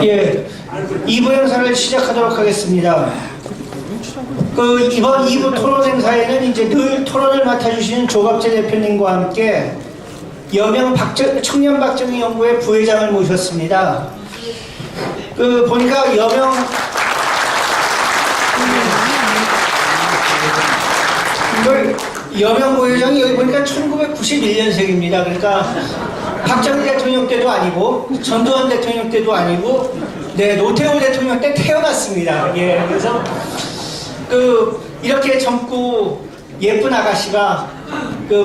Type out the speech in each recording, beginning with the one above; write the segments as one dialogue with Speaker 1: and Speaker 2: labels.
Speaker 1: 예, 2부 행사를 시작하도록 하겠습니다. 이번 2부 토론 행사에는 이제 늘 토론을 맡아주시는 조갑재 대표님과 함께 청년 박정희 연구회 부회장을 모셨습니다. 보니까 여명 부회장이 여기 보니까 1991년생입니다. 그러니까 박정희 대통령 때도 아니고 전두환 대통령 때도 아니고 노태우 대통령 때 태어났습니다. 예, 그래서 이렇게 젊고 예쁜 아가씨가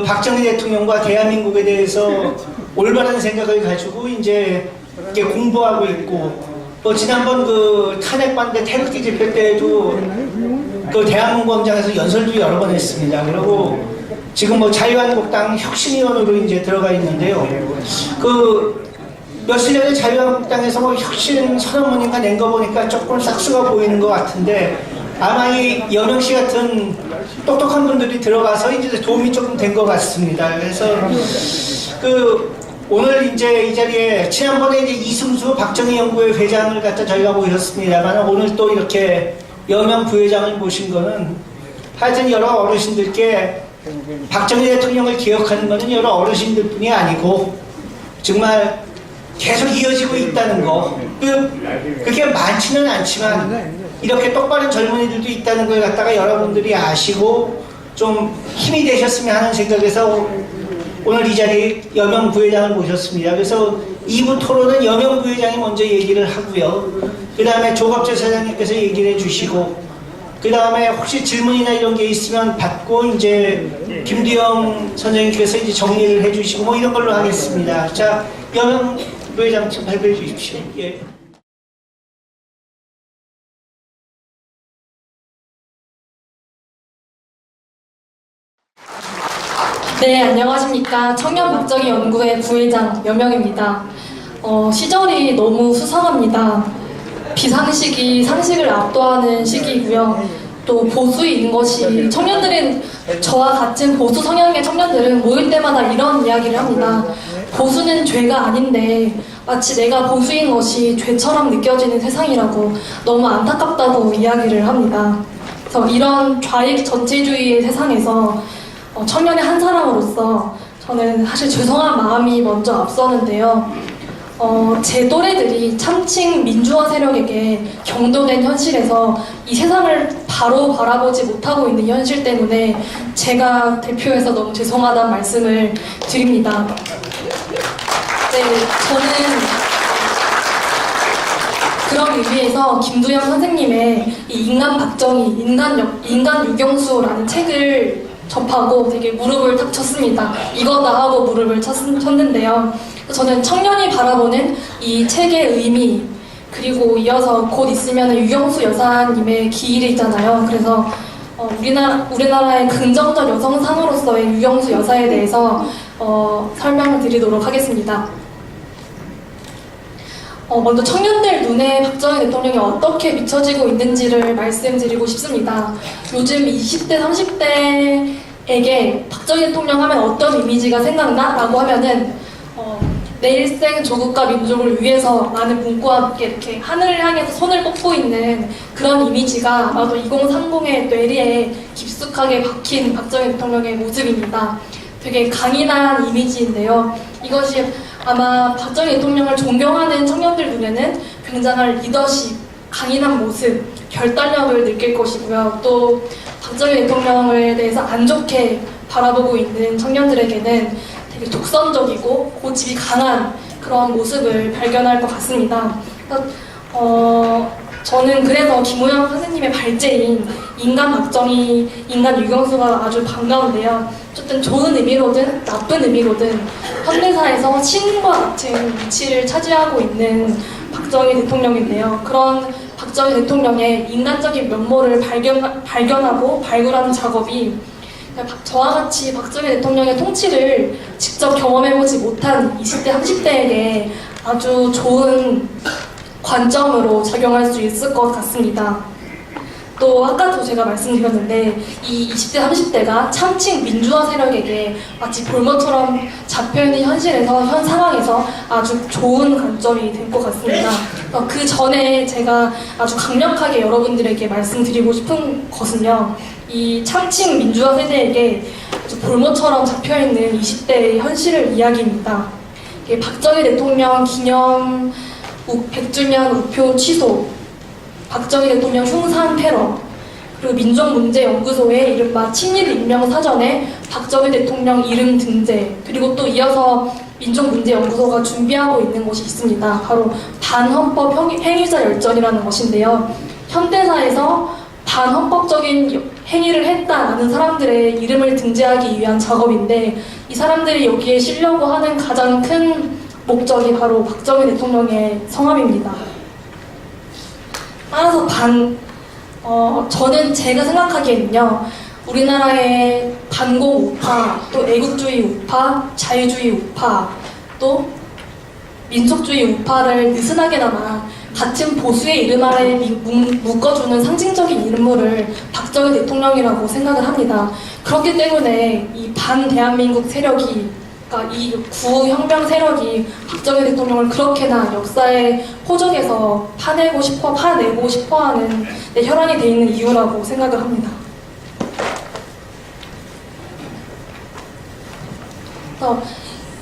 Speaker 1: 박정희 대통령과 대한민국에 대해서 올바른 생각을 가지고 이제 이렇게 공부하고 있고, 또 지난번 탄핵반대 태극기 집회 때에도 대한문광장에서 연설도 여러 번 했습니다. 그리고 지금 자유한국당 혁신위원으로 이제 들어가 있는데요. 며칠 전에 자유한국당에서 혁신 선언문인가 낸 거 보니까 조금 싹수가 보이는 것 같은데, 아마 이 여명 씨 같은 똑똑한 분들이 들어가서 이제 도움이 조금 된 것 같습니다. 그래서 오늘 이제 이 자리에 지난번에 이제 이승수 박정희 연구회 회장을 갖다 저희가 모셨습니다만, 오늘 또 이렇게 여명 부회장을 모신 거는 하여튼 여러 어르신들께 박정희 대통령을 기억하는 것은 여러 어르신들뿐이 아니고 정말 계속 이어지고 있다는 거, 그게 많지는 않지만 이렇게 똑바른 젊은이들도 있다는 걸 갖다가 여러분들이 아시고 좀 힘이 되셨으면 하는 생각에서 오늘 이 자리에 여명 부회장을 모셨습니다. 그래서 2부 토론은 여명 부회장이 먼저 얘기를 하고요. 그 다음에 조갑재 사장님께서 얘기를 해주시고, 그 다음에 혹시 질문이나 이런 게 있으면 받고 이제 김두영 선생님께서 이제 정리를 해주시고 이런 걸로 하겠습니다. 자, 여명 부회장 좀 발표해 주십시오. 예.
Speaker 2: 네, 안녕하십니까. 청년 박정희 연구회 부회장 여명입니다. 시절이 너무 수상합니다. 비상시기 상식을 압도하는 시기이고요. 또 보수인 것이 청년들은, 저와 같은 보수 성향의 청년들은 모일 때마다 이런 이야기를 합니다. 보수는 죄가 아닌데 마치 내가 보수인 것이 죄처럼 느껴지는 세상이라고 너무 안타깝다고 이야기를 합니다. 그래서 이런 좌익 전체주의의 세상에서 청년의 한 사람으로서 저는 사실 죄송한 마음이 먼저 앞서는데요. 제 또래들이 참칭 민주화 세력에게 경도된 현실에서 이 세상을 바로 바라보지 못하고 있는 현실 때문에 제가 대표해서 너무 죄송하다는 말씀을 드립니다. 네, 저는 그런 의미에서 김두영 선생님의 이 인간 박정희, 인간 유경수라는 책을 접하고 되게 무릎을 탁 쳤습니다. 이거다 하고 무릎을 쳤는데요. 저는 청년이 바라보는 이 책의 의미, 그리고 이어서 곧 있으면 유경수 여사님의 기일이 있잖아요. 그래서 우리나라의 긍정적 여성상으로서의 유경수 여사에 대해서 설명을 드리도록 하겠습니다. 먼저 청년들 눈에 박정희 대통령이 어떻게 비춰지고 있는지를 말씀드리고 싶습니다. 요즘 20대, 30대에게 박정희 대통령 하면 어떤 이미지가 생각나? 라고 하면은 내 일생 조국과 민족을 위해서 라는 문구와 함께 이렇게 하늘을 향해서 손을 뻗고 있는 그런 이미지가 아마도 2030의 뇌리에 깊숙하게 박힌 박정희 대통령의 모습입니다. 되게 강인한 이미지인데요. 이것이 아마 박정희 대통령을 존경하는 청년들 눈에는 굉장한 리더십, 강인한 모습, 결단력을 느낄 것이고요. 또 박정희 대통령에 대해서 안 좋게 바라보고 있는 청년들에게는 되게 독선적이고 고집이 강한 그런 모습을 발견할 것 같습니다. 저는 그래서 김우영 선생님의 발제인 인간 박정희, 인간 유경수가 아주 반가운데요. 어쨌든 좋은 의미로든 나쁜 의미로든 현대사에서 신과 같은 위치를 차지하고 있는 박정희 대통령인데요. 그런 박정희 대통령의 인간적인 면모를 발견하고 발굴하는 작업이 저와 같이 박정희 대통령의 통치를 직접 경험해보지 못한 20대, 30대에게 아주 좋은 관점으로 작용할 수 있을 것 같습니다. 또 아까도 제가 말씀드렸는데 이 20대, 30대가 참칭 민주화 세력에게 마치 볼모처럼 잡혀있는 현실에서, 현 상황에서 아주 좋은 관점이 될 것 같습니다. 그 전에 제가 아주 강력하게 여러분들에게 말씀드리고 싶은 것은요, 이 참칭 민주화 세대에게 아주 볼모처럼 잡혀있는 20대의 현실을 이야기입니다. 박정희 대통령 기념 100주년 우표 취소, 박정희 대통령 흉산 테러, 그리고 민족문제연구소의 이른바 친일 임명 사전에 박정희 대통령 이름 등재, 그리고 또 이어서 민족문제연구소가 준비하고 있는 것이 있습니다. 바로 반헌법 행위자 열전이라는 것인데요. 현대사에서 반헌법적인 행위를 했다라는 사람들의 이름을 등재하기 위한 작업인데, 이 사람들이 여기에 실려고 하는 가장 큰 목적이 바로 박정희 대통령의 성함입니다. 따라서 저는 제가 생각하기에는요, 우리나라의 반공 우파, 또 애국주의 우파, 자유주의 우파, 또 민족주의 우파를 느슨하게나마 같은 보수의 이름 아래 묶어주는 상징적인 인물을 박정희 대통령이라고 생각을 합니다. 그렇기 때문에 이 반대한민국 세력이, 그러니까 이 구혁명 세력이 박정희 대통령을 그렇게나 역사의 포적에서 파내고 싶어하는 혈안이 돼 있는 이유라고 생각을 합니다. 그래서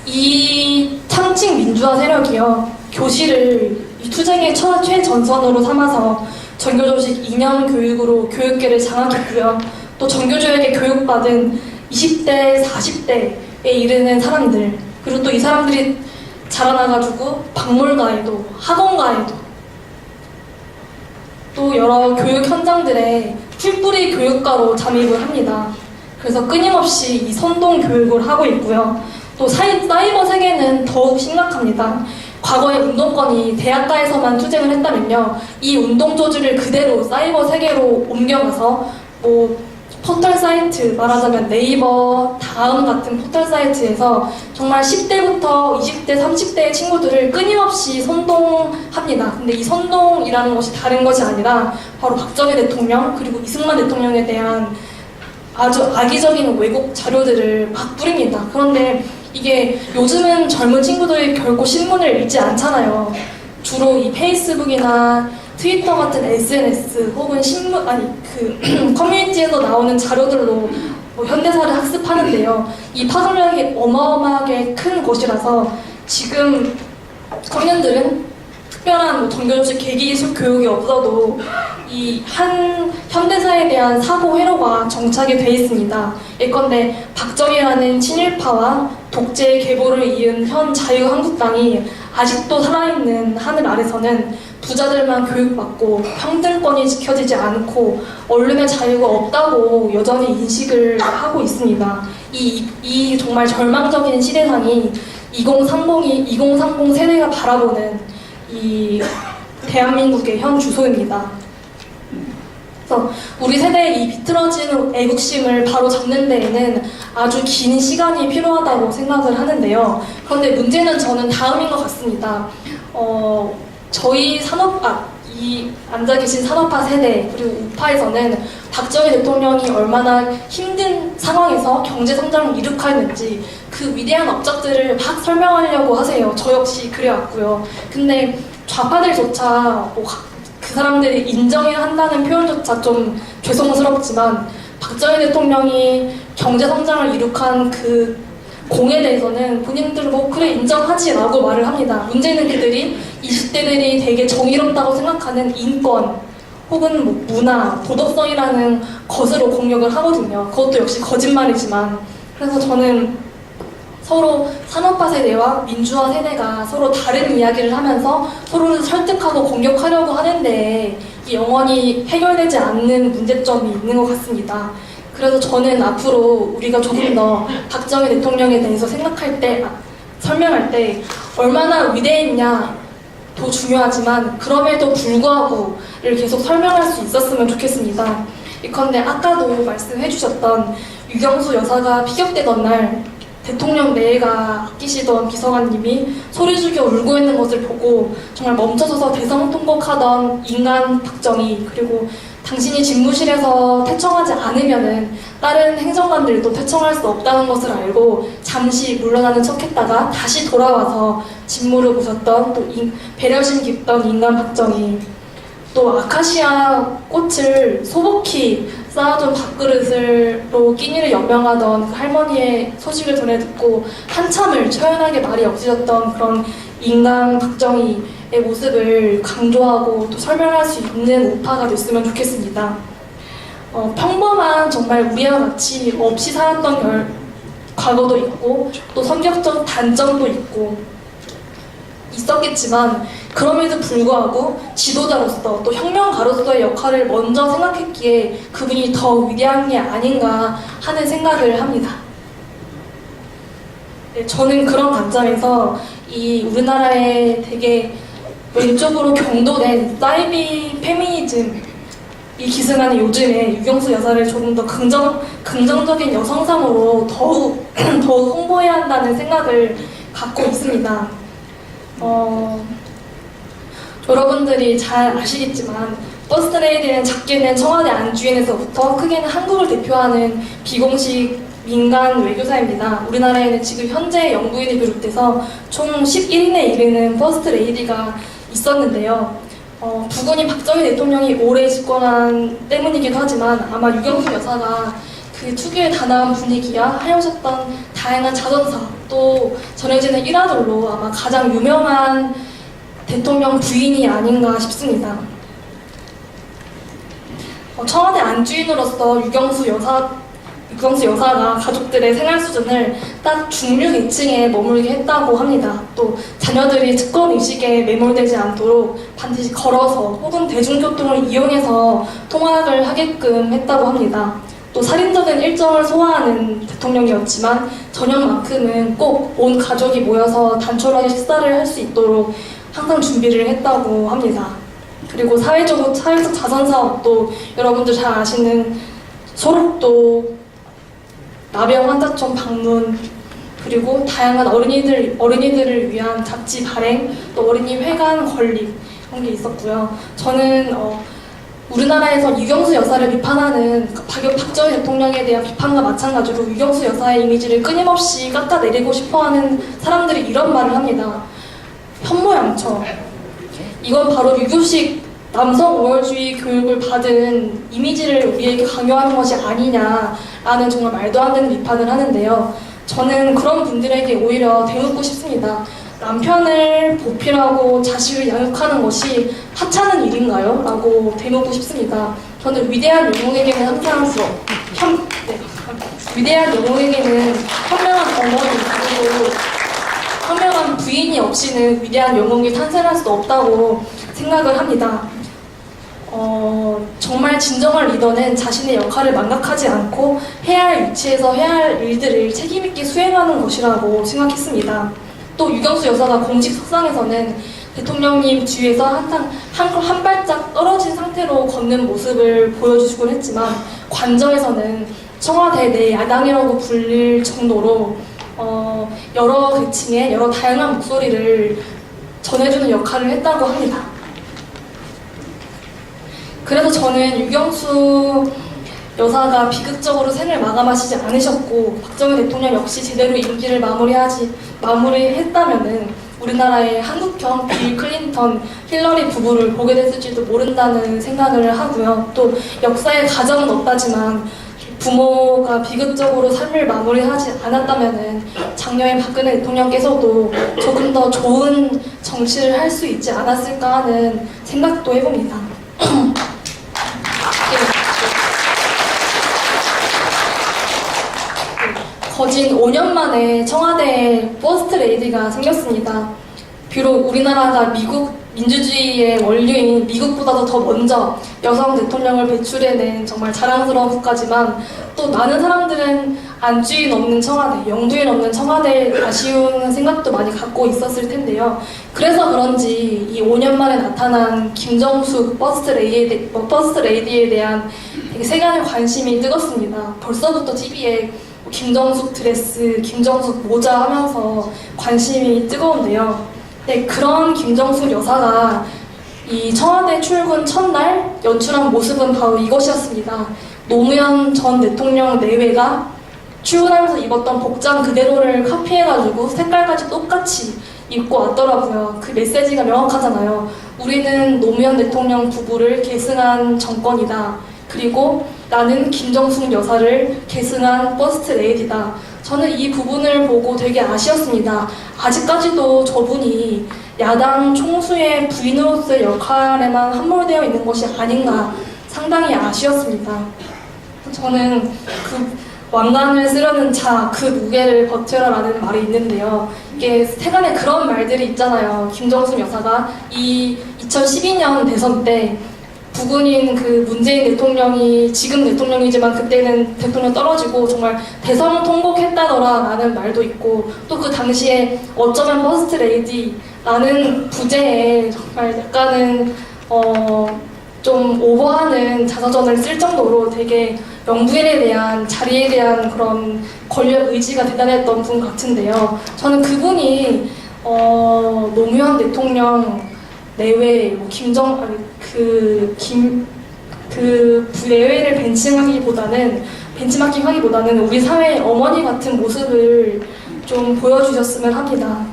Speaker 2: 이 참칭 민주화 세력이요, 교실을 이 투쟁의 최전선으로 삼아서 정교조직 이념 교육으로 교육계를 장악했고요. 또 정교조직에 교육받은 20대, 40대에 이르는 사람들, 그리고 또 이 사람들이 자라나가지고 박물가에도, 학원가에도, 또 여러 교육 현장들에 풀뿌리 교육가로 잠입을 합니다. 그래서 끊임없이 이 선동 교육을 하고 있고요. 또 사이버 세계는 더욱 심각합니다. 과거에 운동권이 대학가에서만 투쟁을 했다면요, 이 운동 조직을 그대로 사이버 세계로 옮겨가서 포털 사이트, 말하자면 네이버, 다음 같은 포털 사이트에서 정말 10대부터 20대, 30대의 친구들을 끊임없이 선동합니다. 근데 이 선동이라는 것이 다른 것이 아니라 바로 박정희 대통령, 그리고 이승만 대통령에 대한 아주 악의적인 왜곡 자료들을 막 뿌립니다. 그런데 이게 요즘은 젊은 친구들이 결코 신문을 읽지 않잖아요. 주로 이 페이스북이나 트위터 같은 SNS 혹은 신문, 커뮤니티에서 나오는 자료들로 현대사를 학습하는데요. 이 파급력이 어마어마하게 큰 것이라서 지금 청년들은 특별한 정교조직 계기기술 교육이 없어도 이 한 현대사에 대한 사고 회로가 정착이 돼 있습니다. 예컨대 박정희라는 친일파와 독재의 계보를 이은 현 자유한국당이 아직도 살아있는 하늘 아래서는 부자들만 교육받고 평등권이 지켜지지 않고 언론의 자유가 없다고 여전히 인식을 하고 있습니다. 이 정말 절망적인 시대상이 2030 세대가 바라보는 이 대한민국의 현 주소입니다. 그래서 우리 세대의 이 비틀어지는 애국심을 바로 잡는 데에는 아주 긴 시간이 필요하다고 생각을 하는데요. 그런데 문제는 저는 다음인 것 같습니다. 저희 이 앉아 계신 산업화 세대, 그리고 우파에서는 박정희 대통령이 얼마나 힘든 상황에서 경제 성장을 이룩하였는지 그 위대한 업적들을 막 설명하려고 하세요. 저 역시 그래왔고요. 근데 좌파들조차 그 사람들이 인정해야 한다는 표현조차 좀 죄송스럽지만 박정희 대통령이 경제 성장을 이룩한 그 공에 대해서는 본인들 그래 인정하지라고 말을 합니다. 문제는 그들이 20대들이 되게 정의롭다고 생각하는 인권 혹은 문화, 도덕성이라는 것으로 공격을 하거든요. 그것도 역시 거짓말이지만. 그래서 저는 서로 산업화 세대와 민주화 세대가 서로 다른 이야기를 하면서 서로를 설득하고 공격하려고 하는데 이 영원히 해결되지 않는 문제점이 있는 것 같습니다. 그래서 저는 앞으로 우리가 조금 더 박정희 대통령에 대해서 설명할 때 얼마나 위대했냐도 중요하지만 그럼에도 불구하고를 계속 설명할 수 있었으면 좋겠습니다. 예컨대 아까도 말씀해 주셨던 유경수 여사가 피격되던 날 대통령 내가 아끼시던 비서관님이 소리 죽여 울고 있는 것을 보고 정말 멈춰서서 대성통곡하던 인간 박정희, 그리고 당신이 집무실에서 퇴청하지 않으면은 다른 행정관들도 퇴청할 수 없다는 것을 알고 잠시 물러나는 척했다가 다시 돌아와서 직무를 보셨던 또 배려심 깊던 인간 박정희, 또 아카시아 꽃을 소복히 쌓아둔 밥그릇으로 끼니를 연명하던 그 할머니의 소식을 전해 듣고 한참을 처연하게 말이 없으셨던 그런 인간 박정희의 모습을 강조하고 또 설명할 수 있는 우파가 됐으면 좋겠습니다. 평범한 정말 우리와 같이 없이 살았던 과거도 있고 또 성격적 단점도 있고 있었겠지만 그럼에도 불구하고 지도자로서 또 혁명가로서의 역할을 먼저 생각했기에 그분이 더 위대한 게 아닌가 하는 생각을 합니다. 네, 저는 그런 관점에서 이 우리나라의 되게 왼쪽으로 경도된 사이비 페미니즘이 기승하는 요즘에 유경수 여사를 조금 더 긍정적인 여성상으로 더욱 홍보해야 한다는 생각을 갖고 있습니다. 여러분들이 잘 아시겠지만 버스트레이디는 작게는 청와대 안주인에서부터 크게는 한국을 대표하는 비공식 민간 외교사입니다. 우리나라에는 지금 현재 영부인을 비롯해서 총 11인에 이르는 퍼스트레이디가 있었는데요. 부군이 박정희 대통령이 오래 집권한 때문이기도 하지만 아마 유경수 여사가 그 특유의 단아한 분위기와 하여셨던 다양한 자선사 또 전해지는 일화들로 아마 가장 유명한 대통령 부인이 아닌가 싶습니다. 청와대 안주인으로서 유경수 여사가 가족들의 생활 수준을 딱 중류 계층에 머물게 했다고 합니다. 또 자녀들이 특권 의식에 매몰되지 않도록 반드시 걸어서 혹은 대중교통을 이용해서 통학을 하게끔 했다고 합니다. 또 살인적인 일정을 소화하는 대통령이었지만 저녁만큼은 꼭 온 가족이 모여서 단촐하게 식사를 할 수 있도록 항상 준비를 했다고 합니다. 그리고 사회적 자선사업도 여러분들 잘 아시는 소록도, 나병 환자촌 방문, 그리고 다양한 어린이들을 위한 잡지 발행, 또 어린이 회관 건립 그런 게 있었고요. 저는 우리나라에서 유경수 여사를 비판하는 박정희 대통령에 대한 비판과 마찬가지로 유경수 여사의 이미지를 끊임없이 깎아내리고 싶어하는 사람들이 이런 말을 합니다. 현모양처. 이건 바로 유교식 남성 우월주의 교육을 받은 이미지를 우리에게 강요하는 것이 아니냐라는 정말 말도 안 되는 비판을 하는데요. 저는 그런 분들에게 오히려 되묻고 싶습니다. 남편을 보필하고 자식을 양육하는 것이 하찮은 일인가요? 라고 되묻고 싶습니다. 저는 위대한 영웅에게는 항상 위대한 영웅에게는 현명한 어머니 그리고 현명한 부인이 없이는 위대한 영웅이 탄생할 수 없다고 생각을 합니다. 정말 진정한 리더는 자신의 역할을 망각하지 않고 해야 할 위치에서 해야 할 일들을 책임있게 수행하는 것이라고 생각했습니다. 또 유경수 여사가 공식 석상에서는 대통령님 뒤에서 항상 한 발짝 떨어진 상태로 걷는 모습을 보여주시곤 했지만 관저에서는 청와대 내 야당이라고 불릴 정도로 여러 계층의 여러 다양한 목소리를 전해주는 역할을 했다고 합니다. 그래서 저는 유경수 여사가 비극적으로 생을 마감하시지 않으셨고 박정희 대통령 역시 제대로 임기를 마무리했다면은 우리나라의 한국형 빌 클린턴, 힐러리 부부를 보게 됐을지도 모른다는 생각을 하고요. 또 역사에 가정은 없다지만 부모가 비극적으로 삶을 마무리하지 않았다면은 작년에 박근혜 대통령께서도 조금 더 좋은 정치를 할 수 있지 않았을까 하는 생각도 해봅니다. 거진 5년 만에 청와대에 퍼스트레이디가 생겼습니다. 비록 우리나라가 미국 민주주의의 원류인 미국보다도 더 먼저 여성 대통령을 배출해낸 정말 자랑스러운 국가지만 또 많은 사람들은 안주인 없는 청와대, 영부인 없는 청와대에 아쉬운 생각도 많이 갖고 있었을 텐데요. 그래서 그런지 이 5년 만에 나타난 김정숙 퍼스트레이디에 대한 되게 세간의 관심이 뜨겁습니다. 벌써부터 TV에 김정숙 드레스, 김정숙 모자 하면서 관심이 뜨거운데요. 네, 그런 김정숙 여사가 이 청와대 출근 첫날 연출한 모습은 바로 이것이었습니다. 노무현 전 대통령 내외가 출근하면서 입었던 복장 그대로를 카피해가지고 색깔까지 똑같이 입고 왔더라고요. 그 메시지가 명확하잖아요. 우리는 노무현 대통령 부부를 계승한 정권이다. 그리고 나는 김정숙 여사를 계승한 퍼스트 레이디다. 저는 이 부분을 보고 되게 아쉬웠습니다. 아직까지도 저분이 야당 총수의 부인으로서의 역할에만 함몰되어 있는 것이 아닌가 상당히 아쉬웠습니다. 저는 그 왕관을 쓰려는 자, 그 무게를 버텨라라는 말이 있는데요. 이게 세간에 그런 말들이 있잖아요. 김정숙 여사가 이 2012년 대선 때 부군인 그 문재인 대통령이 지금 대통령이지만 그때는 대통령 떨어지고 정말 대선 통곡했다더라라는 말도 있고 또 그 당시에 어쩌면 퍼스트 레이디라는 부제에 정말 약간은 좀 오버하는 자서전을 쓸 정도로 되게 영부인에 대한 자리에 대한 그런 권력 의지가 대단했던 분 같은데요. 저는 그분이 노무현 대통령 내외 내외를 벤치마킹하기보다는 우리 사회의 어머니 같은 모습을 좀 보여주셨으면 합니다.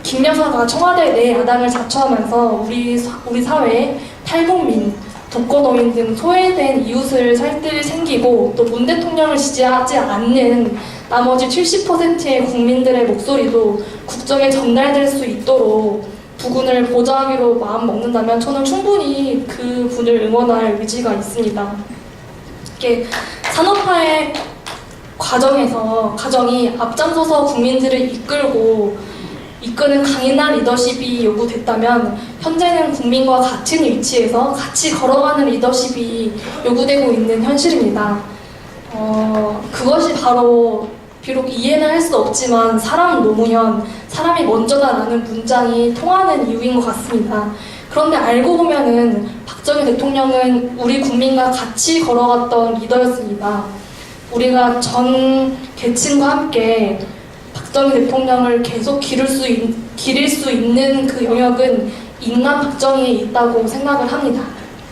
Speaker 2: 김 여사가 청와대 내 야당을 자처하면서 우리 사회에 탈북민, 독거노인 등 소외된 이웃을 살 뜰 생기고 또 문 대통령을 지지하지 않는 나머지 70%의 국민들의 목소리도 국정에 전달될 수 있도록 부군을 보좌하기로 마음 먹는다면 저는 충분히 그 분을 응원할 의지가 있습니다. 이렇게 산업화의 과정이 앞장서서 국민들을 이끄는 강인한 리더십이 요구됐다면 현재는 국민과 같은 위치에서 같이 걸어가는 리더십이 요구되고 있는 현실입니다. 그것이 바로 비록 이해는 할 수 없지만 사람 노무현, 사람이 먼저다라는 문장이 통하는 이유인 것 같습니다. 그런데 알고 보면은 박정희 대통령은 우리 국민과 같이 걸어갔던 리더였습니다. 우리가 전 계층과 함께 박정희 대통령을 계속 기릴 수 있는 그 영역은 인간 박정희에 있다고 생각을 합니다.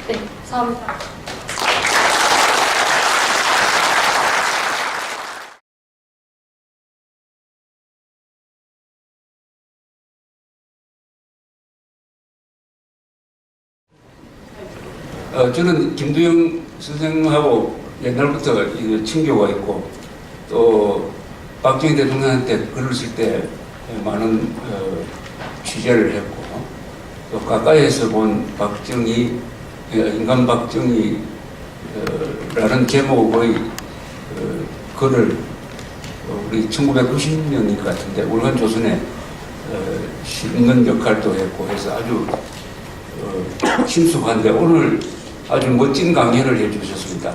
Speaker 2: 네, 감사합니다.
Speaker 3: 저는 김두영 선생하고 옛날부터 친교가 있고 또 박정희 대통령한테 글을 쓸 때 많은 취재를 했고 또 가까이에서 본 박정희, 인간 박정희라는 제목의 글을 우리 1990년일 것 같은데 월간 조선에 싣는 역할도 했고 해서 아주 친숙한데 오늘 아주 멋진 강연을 해주셨습니다.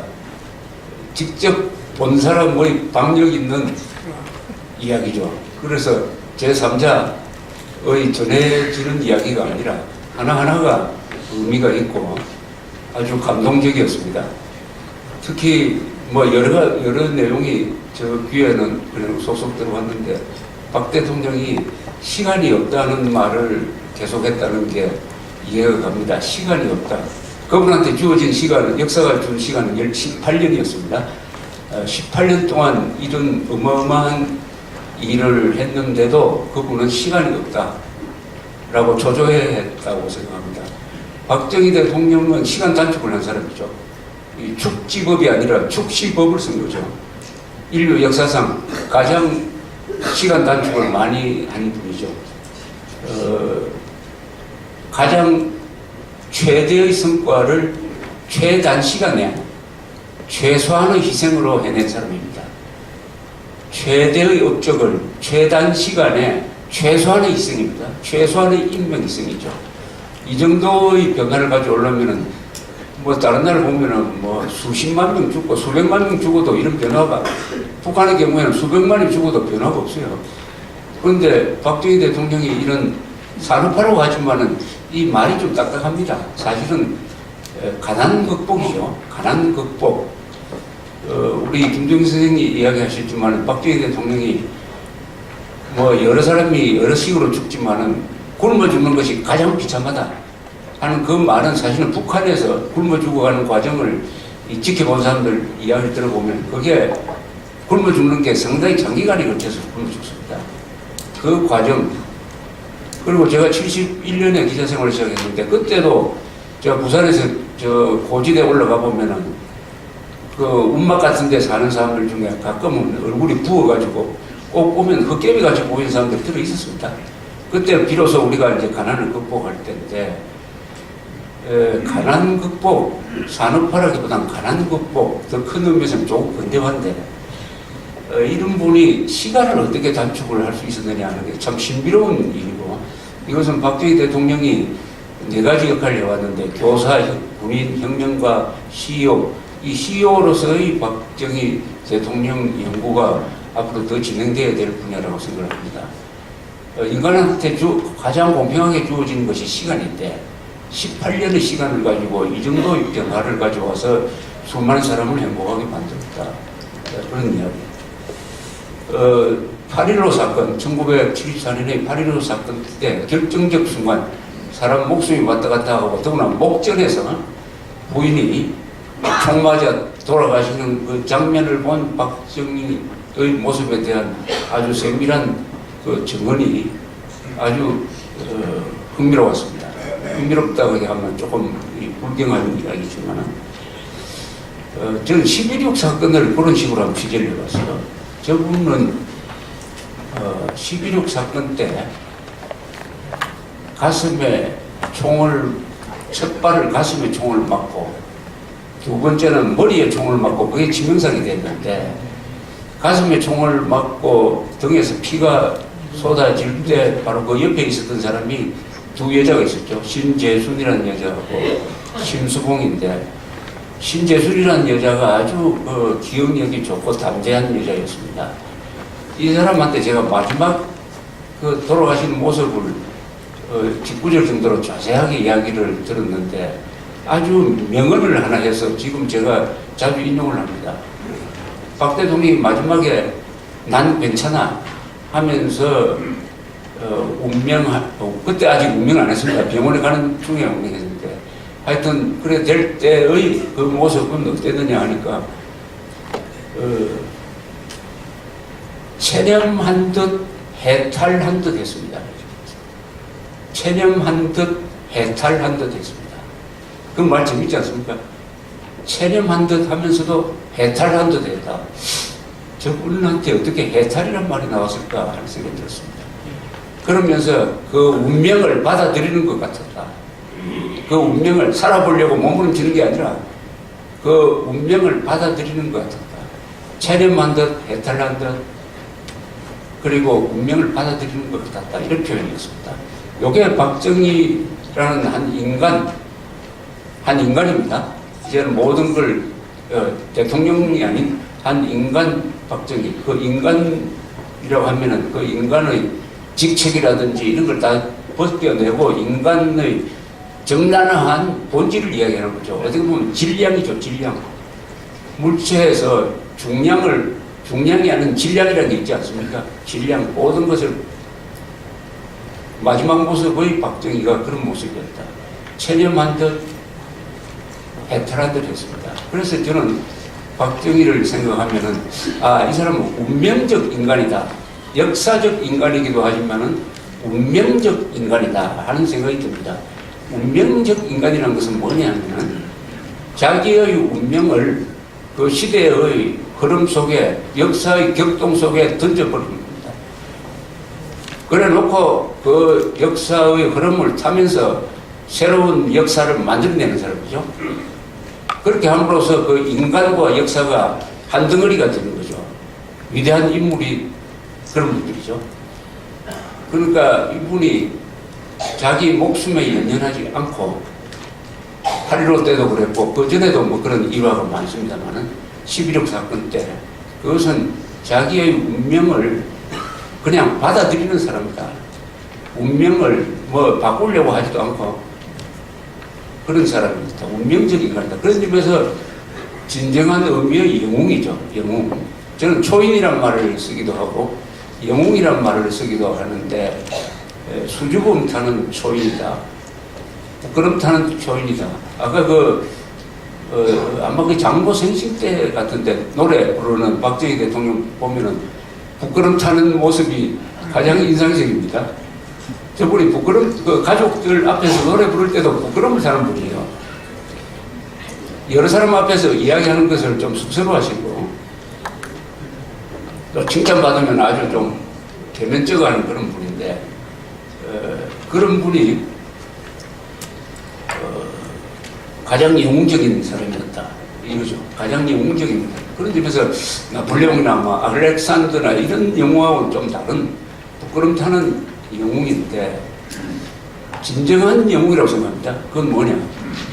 Speaker 3: 직접 본 사람의 박력 있는 이야기죠. 그래서 제3자의 전해지는 이야기가 아니라 하나하나가 의미가 있고 아주 감동적이었습니다. 특히 뭐 여러 내용이 저 귀에는 그냥 쏙쏙 들어왔는데 박 대통령이 시간이 없다는 말을 계속했다는 게 이해가 갑니다. 시간이 없다. 그분한테 주어진 시간은, 역사가 준 시간은 18년이었습니다. 18년 동안 이런 어마어마한 일을 했는데도 그분은 시간이 없다라고 조조해했다고 생각합니다. 박정희 대통령은 시간 단축을 한 사람이죠. 이 축지법이 아니라 축시법을 쓴 거죠. 인류 역사상 가장 시간 단축을 많이 한 분이죠. 가장 최대의 성과를 최단 시간에 최소한의 희생으로 해낸 사람입니다. 최대의 업적을 최단 시간에 최소한의 희생입니다. 최소한의 인명희생이죠. 이 정도의 변화를 가져오려면은 뭐 다른 나라 보면은 뭐 수십만 명 죽고 수백만 명 죽어도 이런 변화가, 북한의 경우에는 수백만이 죽어도 변화가 없어요. 그런데 박정희 대통령이 이런 산업화라고 하지만은 이 말이 좀 딱딱합니다. 사실은 가난 극복이죠. 가난 극복. 우리 김정일 선생님이 이야기하셨지만 박정희 대통령이 뭐 여러 사람이 여러 식으로 죽지만은 굶어 죽는 것이 가장 비참하다 하는 그 말은 사실은 북한에서 굶어 죽어가는 과정을 지켜본 사람들 이야기를 들어보면 그게 굶어 죽는 게 상당히 장기간에 걸쳐서 굶어 죽습니다. 그 과정. 그리고 제가 71년에 기자 생활을 시작했는데 그때도 제가 부산에서 저 고지대에 올라가 보면은 그 운막 같은 데 사는 사람들 중에 가끔은 얼굴이 부어가지고 꼭 보면 헛개비 같이 보이는 사람들이 들어 있었습니다. 그때 비로소 우리가 이제 가난을 극복할 때인데, 가난 극복, 산업화라기보다는 가난 극복, 더 큰 의미에서는 조금 근대화인데, 이런 분이 시간을 어떻게 단축을 할 수 있었느냐 하는 게 참 신비로운 일이고, 이것은 박정희 대통령이 네 가지 역할을 해왔는데, 교사, 군인, 혁명가, CEO, 이 CEO로서의 박정희 대통령 연구가 앞으로 더 진행되어야 될 분야라고 생각을 합니다. 인간한테 가장 공평하게 주어진 것이 시간인데 18년의 시간을 가지고 이 정도의 변화를 가져와서 수많은 사람을 행복하게 만들었다. 그런 이야기. 8.15 사건, 1974년의 8.15 사건 때 결정적 순간 사람 목숨이 왔다 갔다 하고 더구나 목전에서 부인이 총 맞아 돌아가시는 그 장면을 본 박정희의 모습에 대한 아주 세밀한 그 증언이 아주 흥미로웠습니다. 흥미롭다고 하면 조금 불경한 이야기지만 저는 11.6 사건을 그런 식으로 한번 취재를 해봤어요. 저분은 11.6 사건 때 가슴에 총을 첫 발을 가슴에 총을 맞고 두 번째는 머리에 총을 맞고 그게 치명상이 됐는데 가슴에 총을 맞고 등에서 피가 쏟아질 때 바로 그 옆에 있었던 사람이 두 여자가 있었죠. 신재순이라는 여자하고 심수봉인데 신재순이라는 여자가 아주 기억력이 좋고 담대한 여자였습니다. 이 사람한테 제가 마지막 그 돌아가시는 모습을 짓궂을 정도로 자세하게 이야기를 들었는데 아주 명언을 하나 해서 지금 제가 자주 인용을 합니다. 박 대통령이 마지막에 난 괜찮아 하면서 그때 아직 운명 안 했습니다. 병원에 가는 중에 운명했는데 하여튼 그래 될 때의 그 모습은 어땠느냐 하니까 체념한 듯 해탈한 듯 했습니다. 체념한 듯 해탈한 듯 했습니다. 그 말 재밌지 않습니까? 체념한 듯 하면서도 해탈한 듯 했다. 저분한테 어떻게 해탈이란 말이 나왔을까 하는 생각이 들었습니다. 그러면서 그 운명을 받아들이는 것 같았다. 그 운명을 살아보려고 몸부림치는 게 아니라 그 운명을 받아들이는 것 같았다. 체념한 듯 해탈한 듯 그리고 운명을 받아들이는 것 같았다. 이런 표현이었습니다. 이게 박정희라는 한 인간입니다. 이제는 모든 걸 대통령이 아닌 한 인간 박정희, 그 인간이라고 하면은 그 인간의 직책이라든지 이런 걸 다 벗겨내고 인간의 정난한 본질을 이야기하는 거죠. 어떻게 보면 질량이죠, 질량. 물체에서 중량이 아닌 질량이라는 게 있지 않습니까? 질량, 모든 것을 마지막 모습의 박정희가 그런 모습이었다. 체념한 듯 해탈한 듯 했습니다. 그래서 저는 박정희를 생각하면은 이 사람은 운명적 인간이다. 역사적 인간이기도 하지만은 운명적 인간이다 하는 생각이 듭니다. 운명적 인간이라는 것은 뭐냐면은 자기의 운명을 그 시대의 흐름 속에 역사의 격동 속에 던져버리는 겁니다. 그래 놓고 그 역사의 흐름을 타면서 새로운 역사를 만들어내는 사람이죠. 그렇게 함으로써 그 인간과 역사가 한 덩어리가 되는 거죠. 위대한 인물이 그런 분들이죠. 그러니까 이분이 자기 목숨에 연연하지 않고 8.15 때도 그랬고 그 전에도 뭐 그런 일화가 많습니다만은 11.6 사건 때 그것은 자기의 운명을 그냥 받아들이는 사람이다. 운명을 뭐 바꾸려고 하지도 않고 그런 사람입니다. 운명적 인간이다. 그런 점에서 진정한 의미의 영웅이죠. 영웅. 저는 초인이란 말을 쓰기도 하고 영웅이란 말을 쓰기도 하는데 수줍음 타는 초인이다. 부끄럼 타는 표현이다. 아까 아마 그 장모 생신 때 같은데 노래 부르는 박정희 대통령 보면은 부끄럼 타는 모습이 가장 인상적입니다. 저분이 그 가족들 앞에서 노래 부를 때도 부끄럼을 타는 분이에요. 여러 사람 앞에서 이야기하는 것을 좀 쑥스러워하시고, 또 칭찬받으면 아주 좀 개면쩍어하는 그런 분인데, 그런 분이 가장 영웅적인 사람이었다. 이거죠. 가장 영웅적인 사람. 그런 점에서 나폴레옹이나 알렉산더나 이런 영웅하고는 좀 다른 부끄럼 타는 영웅인데, 진정한 영웅이라고 생각합니다. 그건 뭐냐?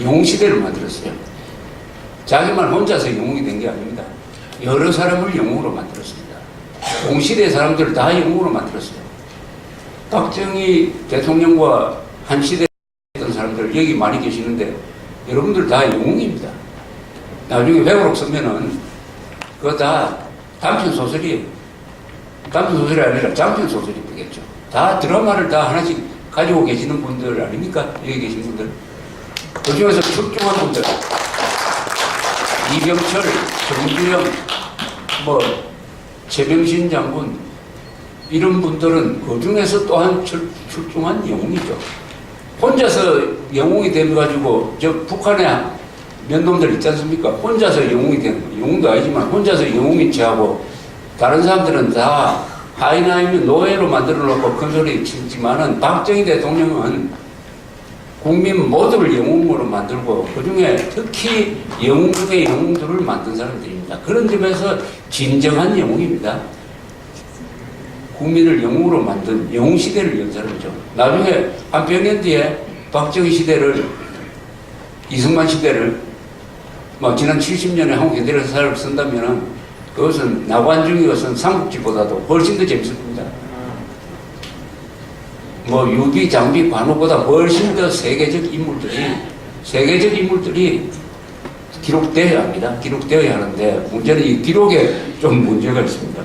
Speaker 3: 영웅시대를 만들었어요. 자기만 혼자서 영웅이 된 게 아닙니다. 여러 사람을 영웅으로 만들었습니다. 동시대 사람들을 다 영웅으로 만들었어요. 박정희 대통령과 한 시대에 있던 사람들 여기 많이 계시는데 여러분들 다 영웅입니다. 나중에 회고록 쓰면은 그거 다 단편 소설이에요. 단편 소설이 아니라 장편 소설이 되겠죠. 다 드라마를 다 하나씩 가지고 계시는 분들 아닙니까? 여기 계신 분들. 그 중에서 출중한 분들. 이병철, 정주영, 최병신 장군, 이런 분들은 그 중에서 또한 출중한 영웅이죠. 혼자서 영웅이 돼가지고, 북한에 몇 놈들 있지 않습니까? 혼자서 영웅이 되는 거. 영웅도 아니지만 혼자서 영웅인 체하고, 다른 사람들은 다 하이나 아니면 노예로 만들어 놓고 큰 소리 치지만은, 박정희 대통령은 국민 모두를 영웅으로 만들고 그 중에 특히 영웅 중의 영웅들을 만든 사람들입니다. 그런 점에서 진정한 영웅입니다. 국민을 영웅으로 만든 영웅 시대를 연 사람이죠. 나중에 한 100년 뒤에 박정희 시대를, 이승만 시대를 지난 70년에 한국 현대사를 쓴다면은 그것은 나관중이가 쓴 삼국지보다도 훨씬 더 재밌습니다. 유비, 장비, 관우보다 훨씬 더 세계적 인물들이 기록되어야 합니다. 기록되어야 하는데, 문제는 이 기록에 좀 문제가 있습니다.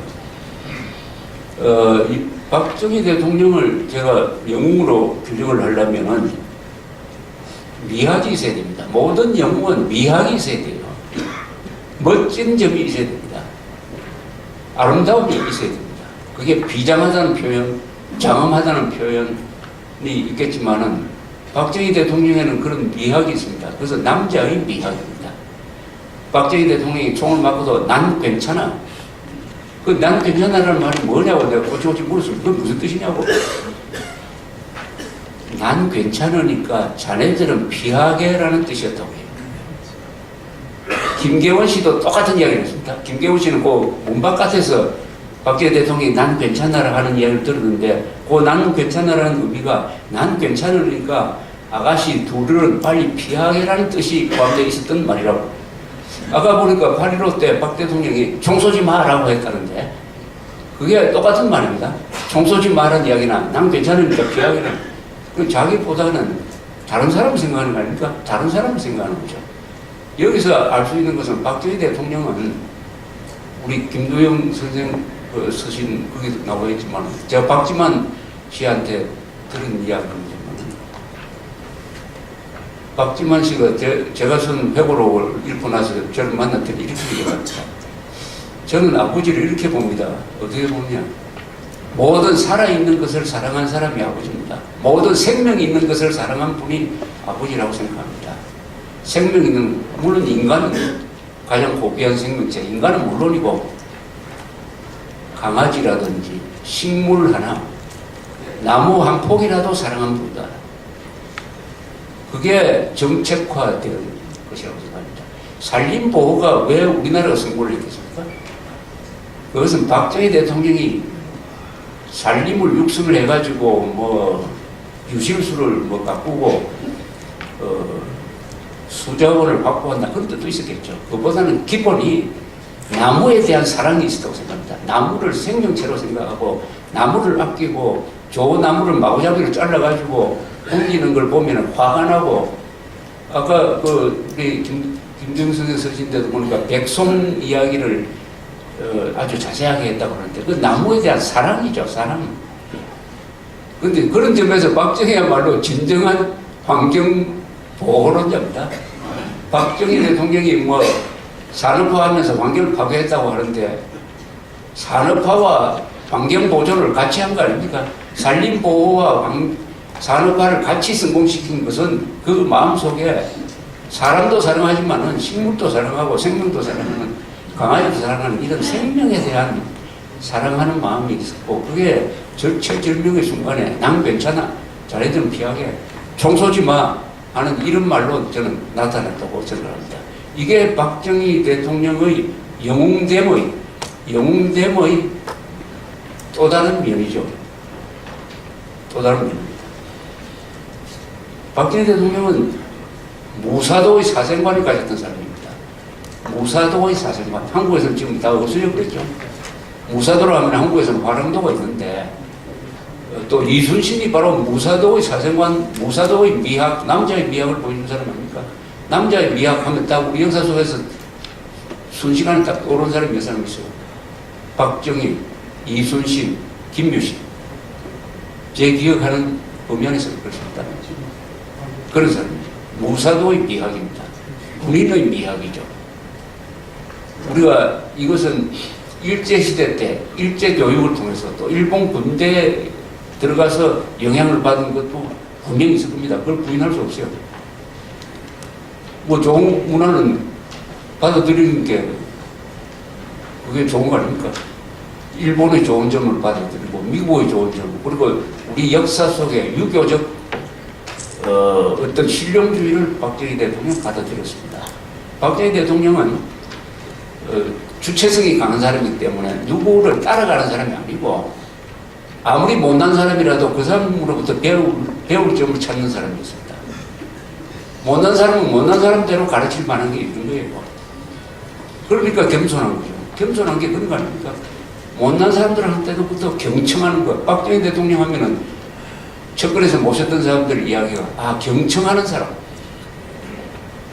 Speaker 3: 이 박정희 대통령을 제가 영웅으로 규정을 하려면은 미학이 있어야 됩니다. 모든 영웅은 미학이 있어야 돼요. 멋진 점이 있어야 됩니다. 아름다움이 있어야 됩니다. 그게 비장하다는 표현, 장엄하다는 표현이 있겠지만은 박정희 대통령에는 그런 미학이 있습니다. 그래서 남자의 미학입니다. 박정희 대통령이 총을 맞고도 난 괜찮아. 그 난 괜찮아라는 말이 뭐냐고 내가 고치고치 물었으면 그건 무슨 뜻이냐고. 난 괜찮으니까 자네들은 비하게라는 뜻이었다고 해요. 김계원 씨도 똑같은 이야기를 했습니다. 김계원 씨는 그 문바깥에서 박정희 대통령이 난 괜찮아라 하는 이야기를 들었는데, 그 난 괜찮아라는 의미가 난 괜찮으니까 아가씨 둘은 빨리 피하게라는 뜻이 포함되어 있었던 말이라고. 아까 보니까 8.15 때 박 대통령이 총 쏘지 마라고 했다는데, 그게 똑같은 말입니다. 총 쏘지 마라는 이야기나 난 괜찮으니까 피하게는, 자기보다는 다른 사람을 생각하는 거 아닙니까? 다른 사람을 생각하는 거죠. 여기서 알 수 있는 것은 박정희 대통령은 우리 김두영 선생 쓰신 거기도 나와 있지만, 제가 박지만 씨한테 들은 이야기입니다만, 박지만 씨가 제가 쓴 회고록을 읽고 나서 저를 만났더니 이렇게 얘기합니다. 저는 아버지를 이렇게 봅니다. 어떻게 보냐? 모든 살아있는 것을 사랑한 사람이 아버지입니다. 모든 생명이 있는 것을 사랑한 분이 아버지라고 생각합니다. 생명 있는, 물론 인간은 가장 고귀한 생명체, 인간은 물론이고, 강아지라든지 식물 하나, 나무 한 폭이라도 사랑한 분이다. 그게 정책화된 것이라고 생각합니다. 산림보호가 왜 우리나라가 성공을 했겠습니까? 그것은 박정희 대통령이 산림을 육성을 해가지고 유실수를 가꾸고 수자원을 확보한다, 그런 뜻도 있었겠죠. 그보다는 기본이 나무에 대한 사랑이 있었다고 생각합니다. 나무를 생명체로 생각하고 나무를 아끼고 좋은 나무를 마구잡이로 잘라가지고 옮기는 걸 보면 화가 나고, 아까 우리 김정선생 쓰신 데도 보니까 백송 이야기를 아주 자세하게 했다고 하는데, 그 나무에 대한 사랑이죠, 사랑. 근데 그런 점에서 박정희야말로 진정한 환경보호론자입니다. 박정희 대통령이 뭐 산업화하면서 환경을 파괴했다고 하는데 산업화와 환경보존을 같이 한 거 아닙니까? 산림보호와 산업화를 같이 성공시킨 것은 그 마음속에 사람도 사랑하지만은 식물도 사랑하고 생명도 사랑하는 강아지도 사랑하는 이런 생명에 대한 사랑하는 마음이 있었고 그게 절체절명의 순간에 난 괜찮아 자네들은 피하게 총 쏘지 마 하는 이런 말로 저는 나타났다고 생각합니다. 이게 박정희 대통령의 영웅됨의 또 다른 면이죠. 또 다른 면입니다. 박정희 대통령은 무사도의 사생관을 가졌던 사람입니다. 무사도의 사생관. 한국에서는 지금 다 없어져 버렸죠. 무사도로 하면 한국에서는 화랑도가 있는데 또 이순신이 바로 무사도의 사생관, 무사도의 미학, 남자의 미학을 보여준 사람 아닙니까? 남자의 미학 하면 딱 우리 역사 속에서 순식간에 딱 떠오르는 사람이 몇 사람 있어요. 박정희, 이순신, 김유신. 제 기억하는 범위안에서 그렇습니다. 그런 사람이죠. 무사도의 미학입니다. 군인의 미학이죠. 우리가 이것은 일제시대 때 일제교육을 통해서 또 일본 군대에 들어가서 영향을 받은 것도 분명히 있을 겁니다. 그걸 부인할 수 없어요. 뭐 좋은 문화는 받아들이는 게 그게 좋은 거 아닙니까? 일본의 좋은 점을 받아들이고 미국의 좋은 점 그리고 우리 역사 속에 유교적 어떤 실용주의를 박정희 대통령이 받아들였습니다. 박정희 대통령은 주체성이 강한 사람이기 때문에 누구를 따라가는 사람이 아니고 아무리 못난 사람이라도 그 사람으로부터 배울 점을 찾는 사람이었습니다. 못난 사람은 못난 사람대로 가르칠 만한 게 있는 거예요. 그러니까 겸손한 거죠. 겸손한 게 그런 거 아닙니까? 못난 사람들한테부터 경청하는 거. 박정희 대통령 하면은 첫걸에서 모셨던 사람들 이야기가 경청하는 사람.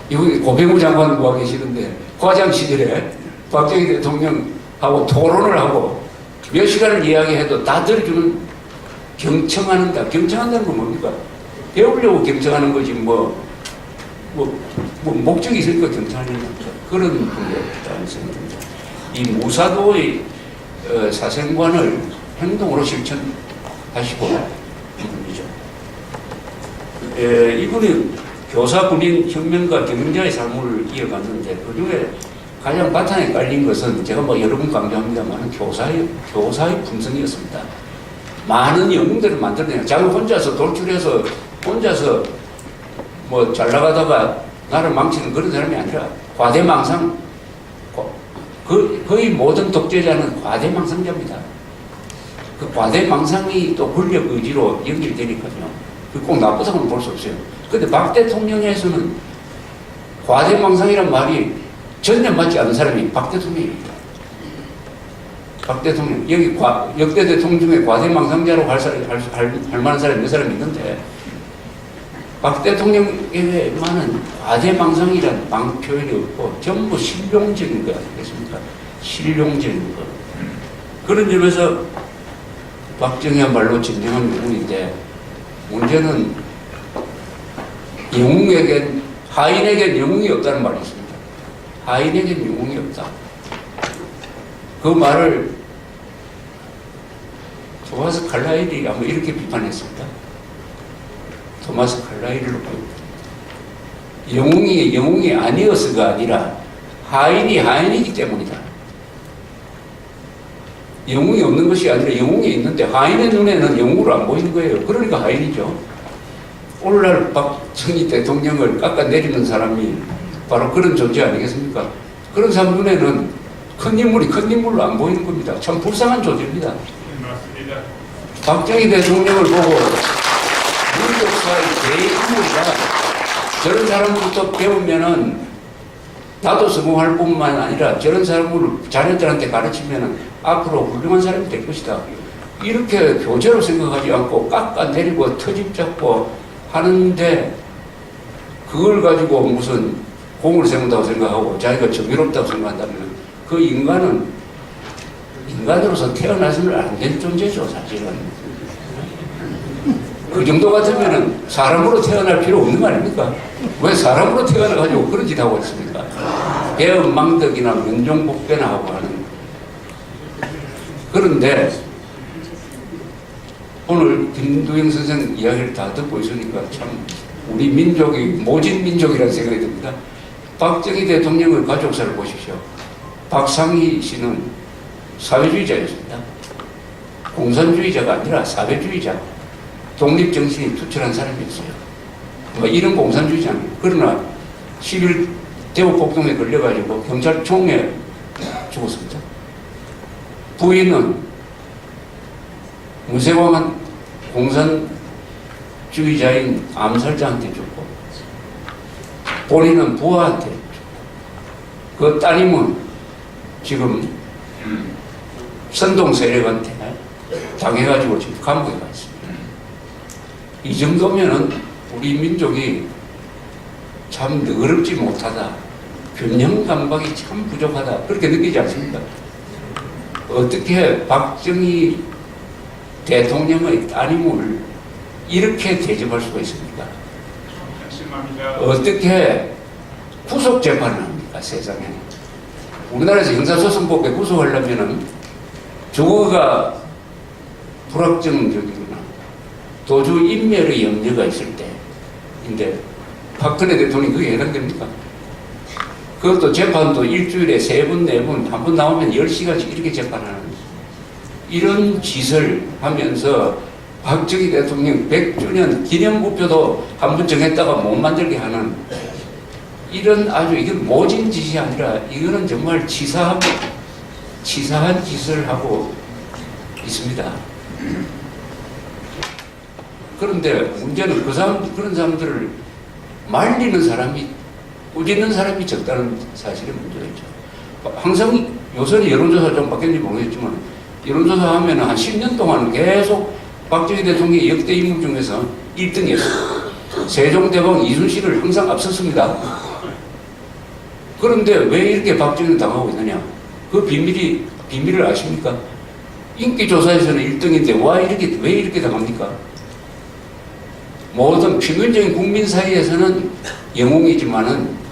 Speaker 3: 여기 고병우 장관 모아 계시는데 과장 시절에 박정희 대통령하고 토론을 하고 몇 시간을 이야기해도 다 들어주는 경청한다는 건 뭡니까? 배우려고 경청하는 거지 목적이 있으니까 경청하는 거죠. 그런 분이었다는 생각입니다. 이 무사도의 사생관을 행동으로 실천하시고 분이죠. 이분이 교사, 군인, 혁명가, 경자의 삶을 이어갔는데 그 중에 가장 바탕에 깔린 것은 제가 여러 번 강조합니다만 교사의 품성이었습니다. 많은 영웅들을 만들어내요. 자기 혼자서 돌출해서 혼자서 잘 나가다가 나를 망치는 그런 사람이 아니라 과대망상, 거의 모든 독재자는 과대망상자입니다. 그 과대망상이 또 권력 의지로 연결되니까요. 꼭 나쁘다고는 볼 수 없어요. 근데 박 대통령에서는 과대망상이란 말이 전혀 맞지 않는 사람이 박 대통령입니다. 박 대통령. 여기 역대 대통령 중에 과대망상자로 할 만한 사람이 몇 사람이 있는데 박 대통령에게만은 과대망상이라는 표현이 없고 전부 실용적인 거 아니겠습니까? 실용적인 거. 그런 점에서 박정희야말로 진정한 영웅인데 문제는 하인에겐 영웅이 없다는 말이 있습니다. 하인에겐 영웅이 없다. 그 말을 토마스 칼라일이 아마 이렇게 비판했습니다. 토마스 칼라일로 보입니다. 영웅이 아니어서가 아니라 하인이기 때문이다. 영웅이 없는 것이 아니라 영웅이 있는데 하인의 눈에는 영웅으로 안 보이는 거예요. 그러니까 하인이죠. 오늘날 박정희 대통령을 깎아내리는 사람이 바로 그런 존재 아니겠습니까? 그런 사람 눈에는 큰 인물로 안 보이는 겁니다. 참 불쌍한 존재입니다.
Speaker 4: 맞습니다.
Speaker 3: 박정희 대통령을 보고 민족사의 대인물이다. 저런 사람부터 배우면은 나도 성공할 뿐만 아니라 저런 사람을 자녀들한테 가르치면은 앞으로 훌륭한 사람이 될 것이다. 이렇게 교재로 생각하지 않고 깎아내리고 터집 잡고 하는데 그걸 가지고 무슨 공을 세운다고 생각하고 자기가 정의롭다고 생각한다면 그 인간은 인간으로서 태어나서는 안 된 존재죠, 사실은. 그 정도 같으면은 사람으로 태어날 필요 없는 거 아닙니까? 왜 사람으로 태어나가지고 그런 짓 하고 있습니까? 개엄망덕이나 면종복배나 하고 하는. 그런데 오늘 김두영 선생 이야기를 다 듣고 있으니까 참 우리 민족이 모진 민족이라는 생각이 듭니다. 박정희 대통령의 가족사를 보십시오. 박상희 씨는 사회주의자였습니다. 공산주의자가 아니라 사회주의자, 독립정신이 투철한 사람이었어요. 뭐 이런 공산주의자는. 그러나 11 대우폭동에 걸려가지고 경찰총에 죽었습니다. 부인은 무쇠광한 공산주의자인 암살자한테 죽고, 본인은 부하한테 죽고, 그 따님은 지금 선동 세력한테 당해가지고 지금 감옥에 가 있습니다. 이 정도면은 우리 민족이 참 너그럽지 못하다, 균형 감각이 참 부족하다, 그렇게 느끼지 않습니까? 어떻게 박정희 대통령의 따님을 이렇게 대접할 수가 있습니까? 어떻게 구속 재판을 합니까, 세상에? 우리나라에서 형사소송법에 구속하려면은 주거가 불확정적이거나 도주 인멸의 염려가 있을 때인데, 박근혜 대통령이 그게 해당됩니까? 그것도 재판도 일주일에 3번, 4번, 한 번 나오면 10시간씩 이렇게 재판하는 이런 짓을 하면서 박정희 대통령 100주년 기념구표도 한 번 정했다가 못 만들게 하는 이런 아주 이건 모진 짓이 아니라 이거는 정말 치사한 짓을 하고 있습니다. 그런데 문제는 그런 사람들을 말리는 사람이, 꾸짖는 사람이 적다는 사실이 문제였죠. 항상 요새는 여론조사 좀 바뀌었는지 모르겠지만, 여론조사 하면 한 10년 동안 계속 박정희 대통령의 역대 인물 중에서 1등이었어요. 세종대왕 이순신을 항상 앞섰습니다. 그런데 왜 이렇게 박정희를 당하고 있느냐? 그 비밀을 아십니까? 인기조사에서는 1등인데 왜 이렇게 당합니까? 모든 평균적인 국민 사이에서는 영웅이지만은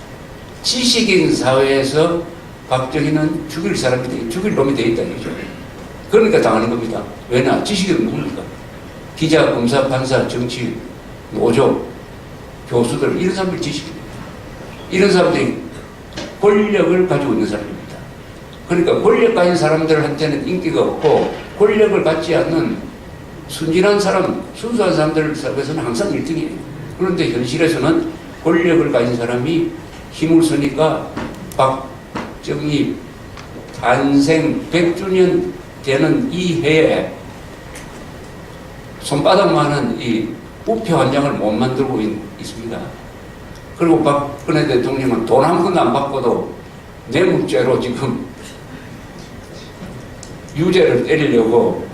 Speaker 3: 지식인 사회에서 박정희는 죽일 놈이 되어 있다 이거죠. 그러니까 당하는 겁니다. 왜냐? 지식인은 누굽니까? 기자, 검사, 판사, 정치, 노조, 교수들, 이런 사람들 지식인입니다. 이런 사람들이 권력을 가지고 있는 사람입니다. 그러니까 권력 가진 사람들한테는 인기가 없고, 권력을 갖지 않는 순진한 사람, 순수한 사람들 사이에서는 항상 1등이에요. 그런데 현실에서는 권력을 가진 사람이 힘을 쓰니까 박정희 탄생 100주년 되는 이 해에 손바닥만한 이 우표 한 장을 못 만들고 있습니다. 그리고 박근혜 대통령은 돈 한 푼도 안 받고도 뇌물죄로 지금 유죄를 때리려고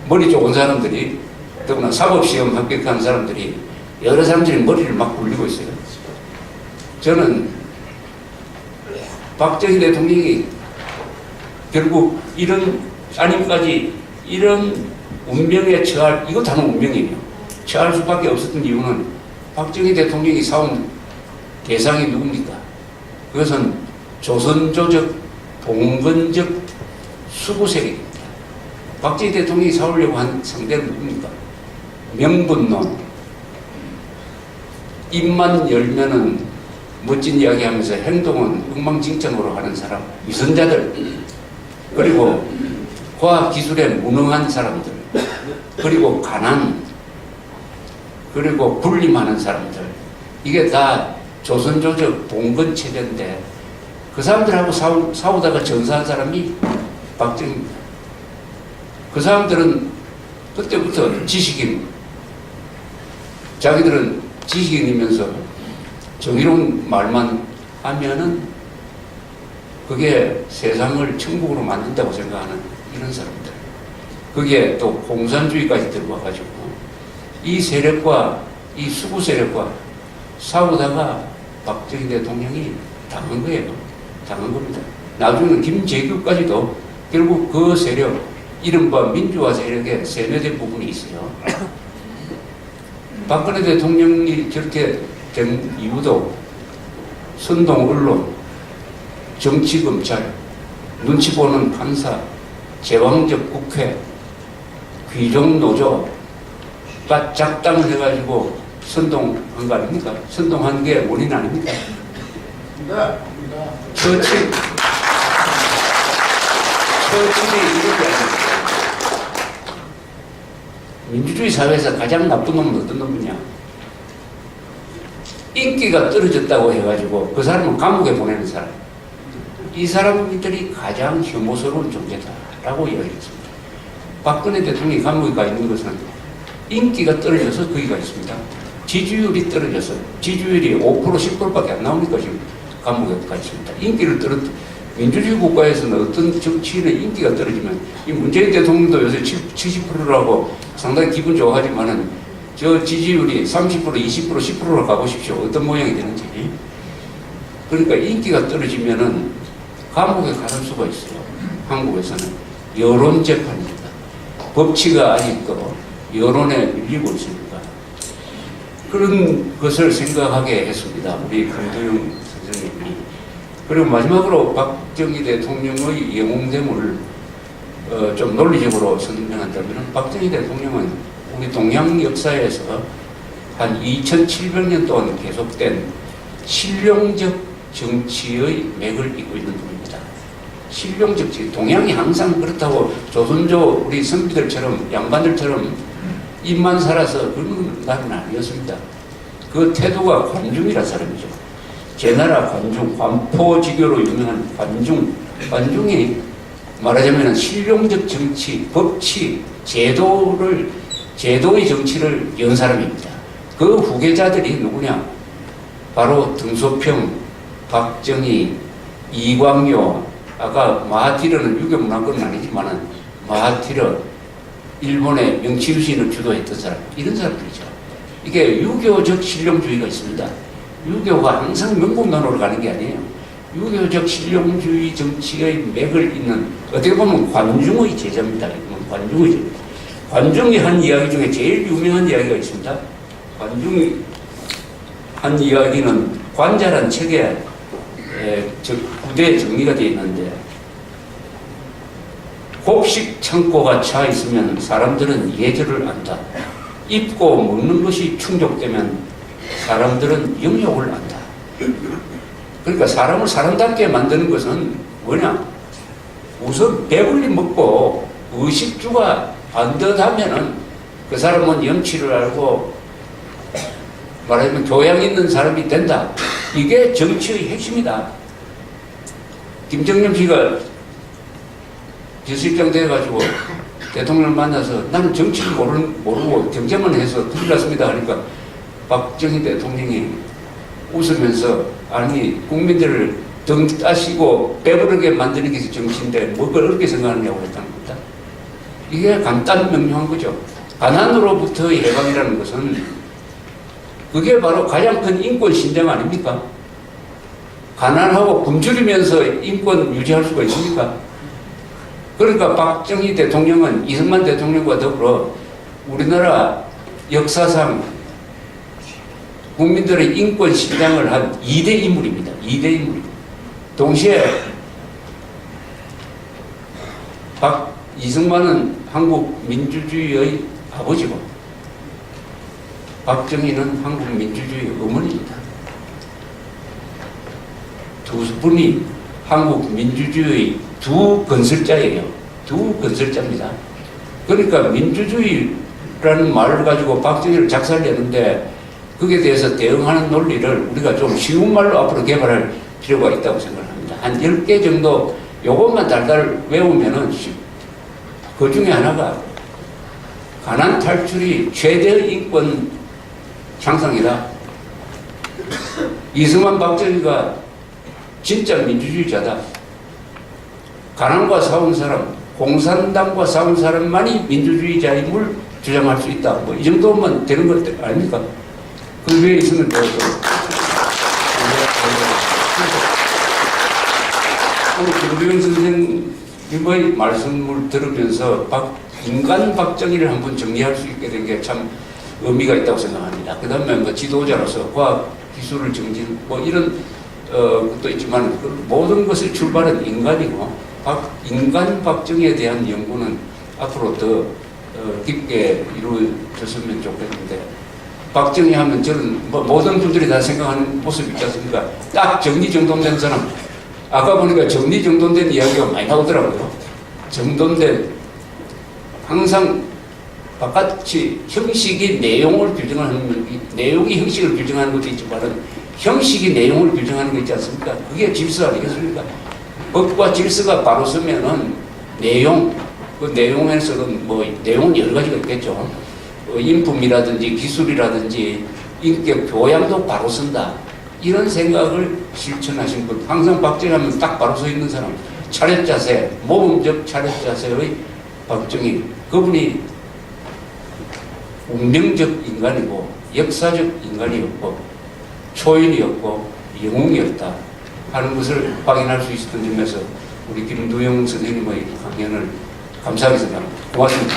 Speaker 3: 머리 좋은 사람들이, 더구나 사법시험 합격한 사람들이, 여러 사람들이 머리를 막 굴리고 있어요. 저는 박정희 대통령이 결국 이런 따님까지 이런 운명에 처할, 이거 다는 운명이에요. 처할 수밖에 없었던 이유는 박정희 대통령이 사온 대상이 누굽니까? 그것은 조선조적, 봉건적 수구세력입니다. 박정희 대통령이 사오려고 한 상대는 누굽니까? 명분론. 입만 열면은 멋진 이야기 하면서 행동은 엉망진창으로 하는 사람, 위선자들, 그리고 과학기술에 무능한 사람들, 그리고 가난, 그리고 군림하는 사람들, 이게 다 조선조적 봉건체제인데 그 사람들하고 싸우다가 전사한 사람이 박정희입니다. 그 사람들은 그때부터 지식인, 자기들은 지식인이면서 정의로운 말만 하면은 그게 세상을 천국으로 만든다고 생각하는 이런 사람들. 그게 또 공산주의까지 들어와가지고 이 세력과 이 수구 세력과 싸우다가 박정희 대통령이 당한 거예요. 당한 겁니다. 나중에는 김재규까지도 결국 그 세력, 이른바 민주화 세력에 세뇌된 부분이 있어요. 박근혜 대통령이 저렇게 된 이유도 선동 언론, 정치 검찰, 눈치 보는 판사, 제왕적 국회, 귀족 노조, 작당을 해가지고 선동한 거 아닙니까? 선동한 게 원인 아닙니까? 처칠이 이렇게 아닙니까? 민주주의 사회에서 가장 나쁜 놈은 어떤 놈이냐? 인기가 떨어졌다고 해가지고 그 사람은 감옥에 보내는 사람. 이 사람들이 가장 혐오스러운 존재다라고 이야기했습니다. 박근혜 대통령이 감옥에 가 있는 것은 인기가 떨어져서 거기가 있습니다. 지지율이 떨어져서 지지율이 5% 10%밖에 안 나오니까 지금 감옥에 가 있습니다. 인기를 민주주의 국가에서는 어떤 정치인의 인기가 떨어지면 이 문재인 대통령도 요새 70%라고 상당히 기분 좋아하지만은 저 지지율이 30%, 20%, 10%로 가보십시오. 어떤 모양이 되는지. 그러니까 인기가 떨어지면은 감옥에 가는 수가 있어요. 한국에서는 여론재판입니다. 법치가 아직도 여론에 밀리고 있습니다. 그런 것을 생각하게 했습니다. 우리 금도영 선생님이. 그리고 마지막으로 박정희 대통령의 영웅됨을 좀 논리적으로 설명한다면 박정희 대통령은 우리 동양 역사에서 한 2700년 동안 계속된 실용적 정치의 맥을 잇고 있는 분입니다. 실용적 정치. 동양이 항상 그렇다고 조선조 우리 선비들처럼 양반들처럼 입만 살아서 그런 나라는 아니었습니다. 그 태도가 관중이라 사람이죠. 제나라 관중, 관포지교로 유명한 관중이 말하자면 실용적 정치, 법치, 제도의 정치를 연 사람입니다. 그 후계자들이 누구냐? 바로 등소평, 박정희, 이광요, 아까 마하티르는 유교 문화권은 아니지만은 마하티르, 일본의 명치유신을 주도했던 사람, 이런 사람들이죠. 이게 유교적 실용주의가 있습니다. 유교가 항상 명분론으로 가는 게 아니에요. 유교적 실용주의 정치의 맥을 잇는 어떻게 보면 관중의 제자입니다. 관중의 제자. 관중이 한 이야기 중에 제일 유명한 이야기가 있습니다. 관중이 한 이야기는 관자란 책에 구대에 정리가 되어 있는데 곡식 창고가 차 있으면 사람들은 예절을 안다. 입고 먹는 것이 충족되면 사람들은 영욕을 안다. 그러니까 사람을 사람답게 만드는 것은 뭐냐? 우선 배불리 먹고 의식주가 반듯하면은 그 사람은 염치를 알고 말하자면 교양 있는 사람이 된다. 이게 정치의 핵심이다. 김정년 씨가 비서실장 돼가지고 대통령을 만나서 나는 정치를 모르고 경제만 해서 큰일 났습니다 하니까 박정희 대통령이 웃으면서 아니 국민들을 등 따시고 배부르게 만드는 게 정치인데 뭐 그렇게 생각하느냐고 했다는 겁니다. 이게 간단 명료한 거죠. 가난으로부터의 해방이라는 것은 그게 바로 가장 큰 인권 신장 아닙니까? 가난하고 굶주리면서 인권 유지할 수가 있습니까? 그러니까 박정희 대통령은 이승만 대통령과 더불어 우리나라 역사상 국민들의 인권 신장을 한 2대 인물입니다. 2대 인물입니다. 동시에 이승만은 한국 민주주의의 아버지고 박정희는 한국 민주주의의 어머니입니다. 두 분이 한국 민주주의의 두 건설자예요. 두 건설자입니다. 그러니까 민주주의라는 말을 가지고 박정희를 작살내는데 거기에 대해서 대응하는 논리를 우리가 좀 쉬운 말로 앞으로 개발할 필요가 있다고 생각합니다. 한 10개 정도 요것만 달달 외우면은 그 중에 하나가 가난 탈출이 최대의 인권 향상이다. 이승만 박정희가 진짜 민주주의자다. 가난과 싸운 사람, 공산당과 싸운 사람만이 민주주의자임을 주장할 수 있다. 뭐 이 정도면 되는 것 아닙니까? 그 위에 있으면 더 오늘 김도영 선생님의 말씀을 들으면서 인간 박정희를 한번 정리할 수 있게 된 게 참 의미가 있다고 생각합니다. 그 다음에 뭐 지도자로서 과학 기술을 정진 뭐 이런 것도 있지만 그 모든 것을 출발은 인간이고 인간 박정희에 대한 연구는 앞으로 더 깊게 이루어졌으면 좋겠는데 박정희 하면 저는 뭐 모든 분들이 다 생각하는 모습이 있지 않습니까? 딱 정리정돈된 사람. 아까 보니까 정리정돈된 이야기가 많이 나오더라고요. 정돈된 항상 바깥이 형식이 내용을 규정하는 내용이 형식을 규정하는 것도 있지만은 형식이 내용을 규정하는 거 있지 않습니까? 그게 질서 아니겠습니까? 법과 질서가 바로 서면은 내용, 그 내용에서는 뭐 내용은 여러 가지가 있겠죠. 인품이라든지 기술이라든지 인격 교양도 바로 선다. 이런 생각을 실천하신 분. 항상 박정희 하면 딱 바로 서 있는 사람. 차렷 자세, 모범적 차렷 자세의 박정희. 그분이 운명적 인간이고 역사적 인간이었고 초인이었고 영웅이었다 하는 것을 확인할 수 있었던 점에서 우리 김두영 선생님의 강연을 감사하게 생각합니다. 고맙습니다.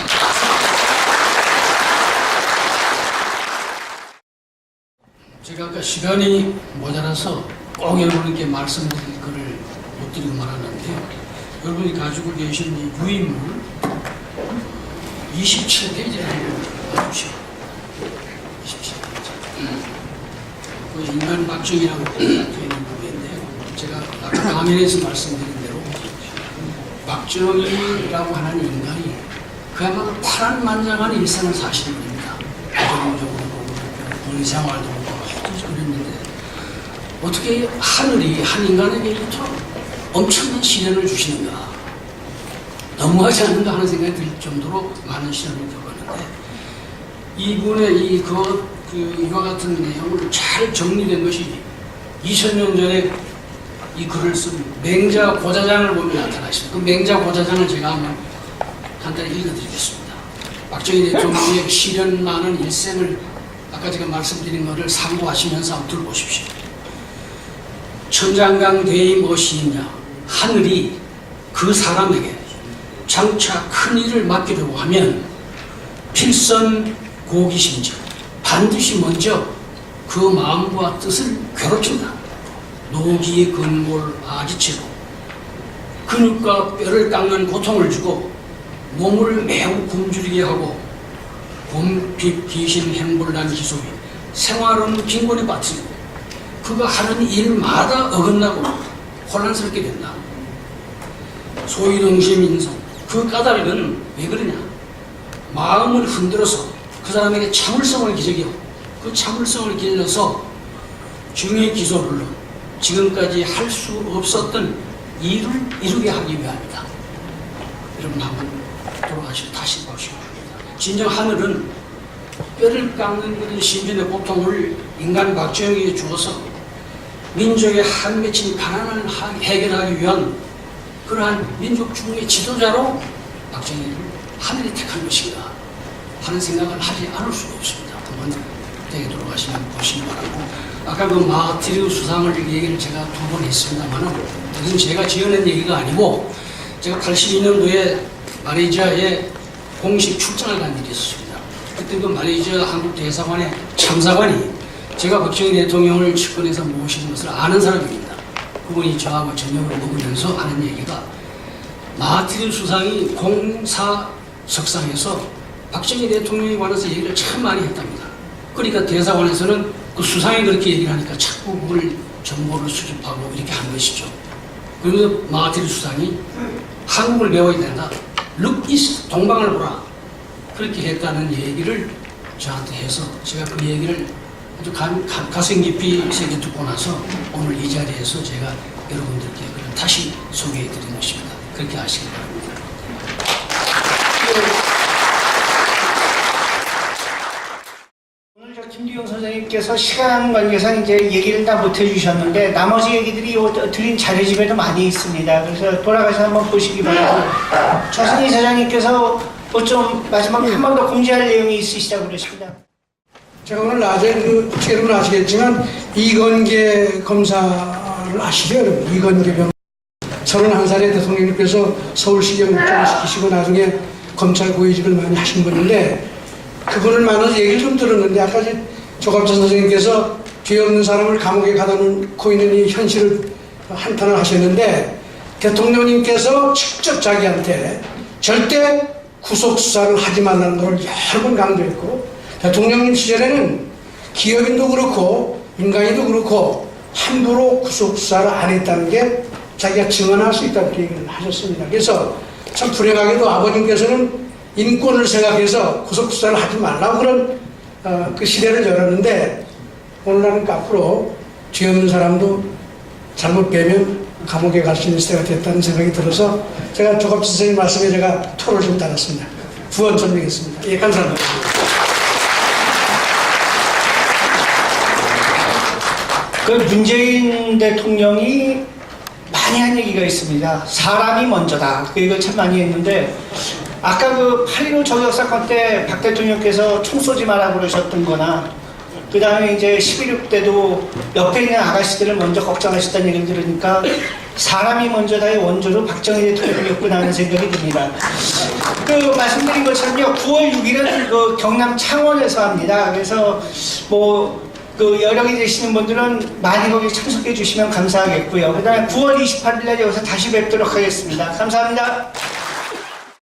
Speaker 4: 제가 아까 시간이 모자라서 꼭 여러분께 말씀드릴 거를 못 드리고 말았는데요. 여러분이 가지고 계신 이 유인물 27페이지를 한번 봐주시오. 27페이지. 그 인간 박정희라고 되어 있는 부분인데요. 제가 아까 강연에서 말씀드린 대로 박정희라고 하는 인간이 그야말로 파란만장한 일생을 사시는 겁니다. 개인적으로 군생활도 그랬는데 어떻게 하늘이 한 인간에게 이토록 엄청난 시련을 주시는가, 너무하지 않는가 하는 생각이 들 정도로 많은 시련을 겪었는데 이분의 이와 같은 내용을 잘 정리된 것이 2000년 전에 이 글을 쓴 맹자 고자장을 보면 나타나 있습니다. 그 맹자 고자장을 제가 한번 간단히 읽어드리겠습니다. 박정희 대통령의 시련 많은 일생을 아까 제가 말씀드린 것을 상고하시면서 한번 들어보십시오. 천장강 대이 무엇이냐? 하늘이 그 사람에게 장차 큰 일을 맡기려고 하면 필선 고기심즉 반드시 먼저 그 마음과 뜻을 괴롭힌다. 노기의 근골 아기체로 근육과 뼈를 깎는 고통을 주고 몸을 매우 굶주리게 하고 곰핍 귀신 행불난 기속이 생활은 빈곤에 빠뜨리고 그가 하는 일마다 어긋나고 혼란스럽게 된다. 소위동심 인성 그 까닭은 왜 그러냐? 마음을 흔들어서 그 사람에게 참을성을 기저귀하고 그 참을성을 길러서 중의 기소를 지금까지 할 수 없었던 일을 이루게 하기 위함이다. 여러분 한번 돌아가시고 다시 보시기 바랍니다. 진정 하늘은 뼈를 깎는 그런 신진의 고통을 인간 박정희에게 주어서 민족의 한 맺힌 가난을 해결하기 위한 그러한 민족 중의 지도자로 박정희를 하늘이 택한 것인가 하는 생각을 하지 않을 수가 없습니다. 한번 댁에 돌아가시면 보시기 바라고, 아까 그 마티르 수상을 얘기를 제가 두 번 했습니다만은 이것은 제가 지어낸 얘기가 아니고 제가 82년도에 말레이시아에 공식 출장을 간 일이 있었습니다. 그때 그 말레이시아 한국 대사관의 참사관이 제가 박정희 대통령을 측근에서 모신 것을 아는 사람입니다. 그분이 저하고 저녁을 먹으면서 하는 얘기가 마티르 수상이 공사석상에서 박정희 대통령에 관해서 얘기를 참 많이 했답니다. 그러니까 대사관에서는 그 수상이 그렇게 얘기를 하니까 자꾸 그걸 정보를 수집하고 이렇게 한 것이죠. 그러면서 마티르 수상이 한국을 배워야 된다. Look east, 동방을 보라. 그렇게 했다는 얘기를 저한테 해서 제가 그 얘기를 아주 가슴 깊이 새겨 듣고 나서 오늘 이 자리에서 제가 여러분들께 그걸 다시 소개해 드린 것입니다. 그렇게 하시기 바랍니다.
Speaker 1: 오늘 저 김두영 선생님께서 시간 관계상 이제 얘기를 다 못 해주셨는데 나머지 얘기들이 드린 자료집에도 많이 있습니다. 그래서 돌아가서 한번 보시기 바라고, 조승희 사장님께서 뭐 좀 마지막 한 번 더 공지할 내용이 있으시다고 그러십니다.
Speaker 5: 제가 오늘 낮에 여러분 아시겠지만 이건계 검사를 아시죠, 여러분? 이건계 변호사 31살에 대통령님께서 서울시경을 시키시고 나중에 검찰 고위직을 많이 하신 분인데 그분을 만나서 얘기를 좀 들었는데 아까 조갑천 선생님께서 죄 없는 사람을 감옥에 가다 놓고 있는 이 현실을 한탄을 하셨는데 대통령님께서 직접 자기한테 절대 구속수사를 하지 말라는 걸 여러 번 강조했고 대통령님 시절에는 기업인도 그렇고 민간인도 그렇고 함부로 구속수사를 안 했다는 게 자기가 증언할 수 있다고 얘기를 하셨습니다. 그래서 참 불행하게도 아버님께서는 인권을 생각해서 구속수사를 하지 말라고 그런 그 시대를 열었는데 오늘날은 앞으로 죄 없는 사람도 잘못 빼면 감옥에 갈 수 있는 시대가 됐다는 생각이 들어서 제가 조갑천 선생님 말씀에 제가 토를 좀 달았습니다. 부원 설명했습니다. 예, 감사합니다.
Speaker 1: 그 문재인 대통령이 많이 한 얘기가 있습니다. 사람이 먼저다. 그 얘기를 참 많이 했는데 아까 그 8.15 저격 사건 때 박 대통령께서 총 쏘지 마라 그러셨던 거나 그 다음에 이제 11.6 때도 옆에 있는 아가씨들을 먼저 걱정하셨다는 얘기를 들으니까 사람이 먼저다의 원조로 박정희 대통령이었구나 하는 생각이 듭니다. 그 말씀드린 것처럼요, 9월 6일은 그 경남 창원에서 합니다. 그래서 뭐 그 여력이 되시는 분들은 많이 거기 참석해 주시면 감사하겠고요. 그 다음에 9월 28일 날 여기서 다시 뵙도록 하겠습니다. 감사합니다.